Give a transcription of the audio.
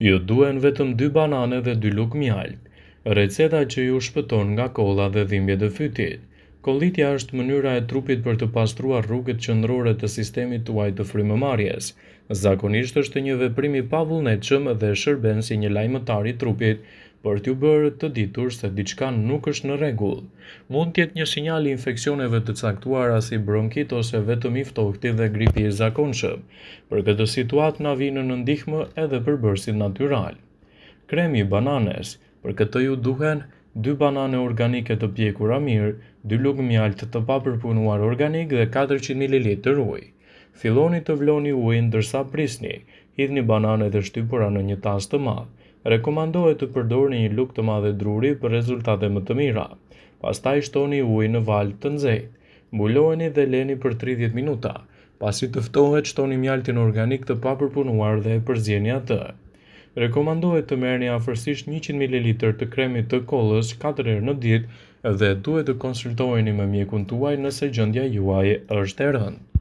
Ju duhen vetëm 2 banane dhe 2 lugë mjaltë. Receta që ju shpëton nga kolla dhe dhimbjet e fytit. Kollitja është mënyra e trupit për të pastruar rrugët qendrore të sistemit tuaj të frymëmarrjes. Zakonisht është një veprim i pavullnetshëm dhe shërben si një lajmëtar i trupit për t'ju bërë të ditur se diçka nuk është në rregull. Mund të jetë një sinjal i infeksioneve të caktuara si bronkit ose vetëm i ftohti dhe gripi i zakonshëm. Për këtë situatë na vinë në ndihmë edhe përbërësit natyral. Kremi i bananes. Për këtë ju duhen 2 banane organike të pjekura mirë, 2 lugë mjaltë të papërpunuar organik dhe 400 ml ujë. Filloni të vloni ujin ndërsa prisni. Hidhni bananet e shtypura në një tas të madh. Rekomandohet të përdorni një lugë të madhe druri për rezultate më të mira. Pastaj shtoni ujin në val të nxehtë. Mbulojeni dhe leni për 30 minuta. Pasi të ftohet, shtoni mjaltin organik të papërpunuar dhe e përzjeni atë. Rekomandohet të merrni afërsisht 100 ml të kremit të kollës 4 herë në ditë dhe duhet të konsultoheni me mjekun tuaj nëse gjendja juaj është e rëndë.